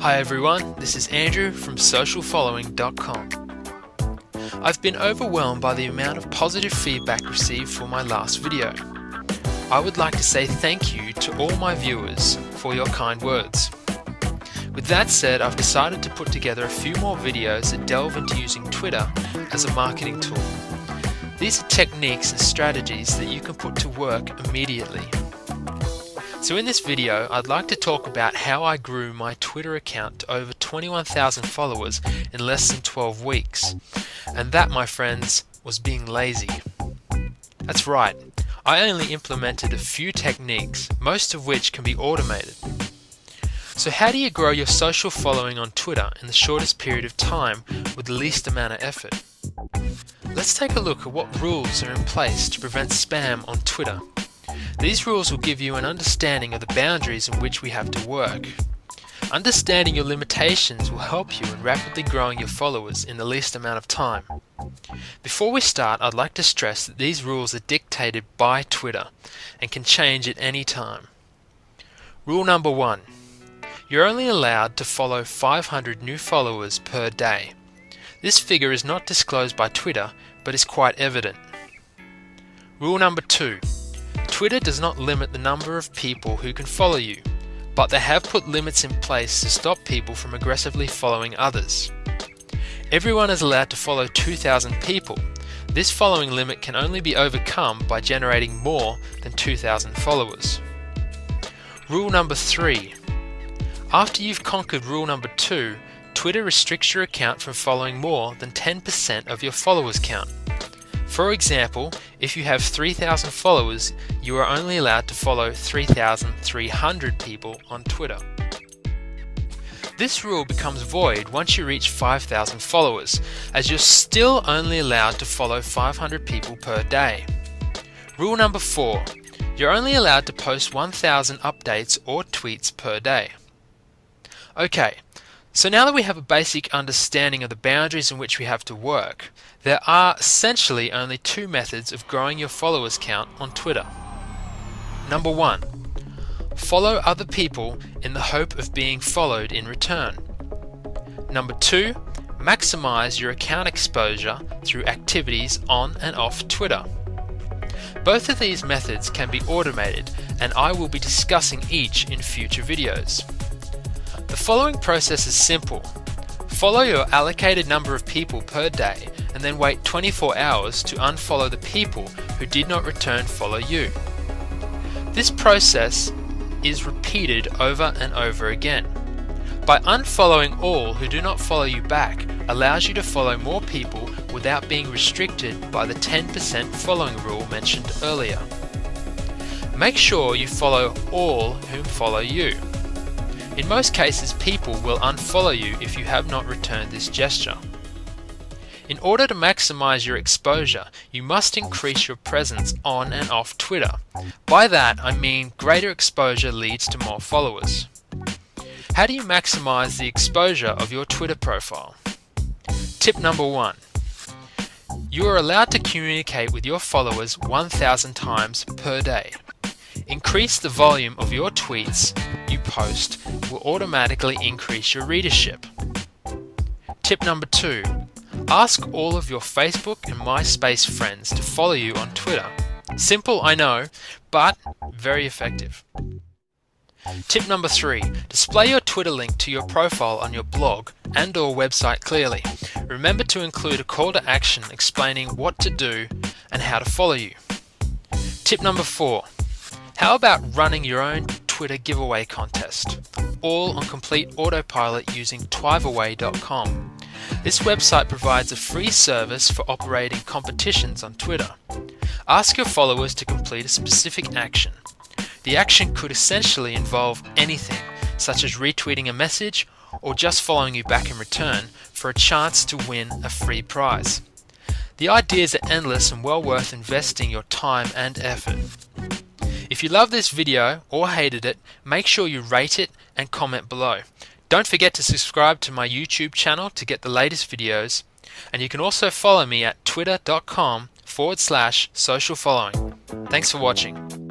Hi everyone, this is Andrew from socialfollowing.com. I've been overwhelmed by the amount of positive feedback received for my last video. I would like to say thank you to all my viewers for your kind words. With that said, I've decided to put together a few more videos that delve into using Twitter as a marketing tool. These are techniques and strategies that you can put to work immediately. So in this video, I'd like to talk about how I grew my Twitter account to over 21,000 followers in less than 12 weeks. And that, my friends, was being lazy. That's right, I only implemented a few techniques, most of which can be automated. So how do you grow your social following on Twitter in the shortest period of time with the least amount of effort? Let's take a look at what rules are in place to prevent spam on Twitter. These rules will give you an understanding of the boundaries in which we have to work. Understanding your limitations will help you in rapidly growing your followers in the least amount of time. Before we start, I'd like to stress that these rules are dictated by Twitter and can change at any time. Rule number 1. You're only allowed to follow 500 new followers per day. This figure is not disclosed by Twitter, but is quite evident. Rule number 2. Twitter does not limit the number of people who can follow you, but they have put limits in place to stop people from aggressively following others. Everyone is allowed to follow 2,000 people. This following limit can only be overcome by generating more than 2,000 followers. Rule number 3. After you've conquered rule number 2, Twitter restricts your account from following more than 10% of your followers count. For example, if you have 3,000 followers, you are only allowed to follow 3,300 people on Twitter. This rule becomes void once you reach 5,000 followers, as you're still only allowed to follow 500 people per day. Rule number 4. You're only allowed to post 1,000 updates or tweets per day. Okay, so now that we have a basic understanding of the boundaries in which we have to work, there are essentially only two methods of growing your followers count on Twitter. Number 1. Follow other people in the hope of being followed in return. Number 2. Maximize your account exposure through activities on and off Twitter. Both of these methods can be automated, and I will be discussing each in future videos. The following process is simple. Follow your allocated number of people per day and then wait 24 hours to unfollow the people who did not return follow you. This process is repeated over and over again. By unfollowing all who do not follow you back allows you to follow more people without being restricted by the 10% following rule mentioned earlier. Make sure you follow all whom follow you. In most cases, people will unfollow you if you have not returned this gesture. In order to maximize your exposure, you must increase your presence on and off Twitter. By that, I mean greater exposure leads to more followers. How do you maximize the exposure of your Twitter profile? Tip number 1. You are allowed to communicate with your followers 1,000 times per day. Increase the volume of your tweets you post will automatically increase your readership. Tip number 2. Ask all of your Facebook and MySpace friends to follow you on Twitter. Simple, I know, but very effective. Tip number 3. Display your Twitter link to your profile on your blog and/or website clearly. Remember to include a call to action explaining what to do and how to follow you. Tip number 4. How about running your own Twitter giveaway contest, all on complete autopilot using twiveaway.com. This website provides a free service for operating competitions on Twitter. Ask your followers to complete a specific action. The action could essentially involve anything, such as retweeting a message or just following you back in return for a chance to win a free prize. The ideas are endless and well worth investing your time and effort. If you loved this video or hated it, make sure you rate it and comment below. Don't forget to subscribe to my YouTube channel to get the latest videos, and you can also follow me at twitter.com/socialfollowing. Thanks for watching.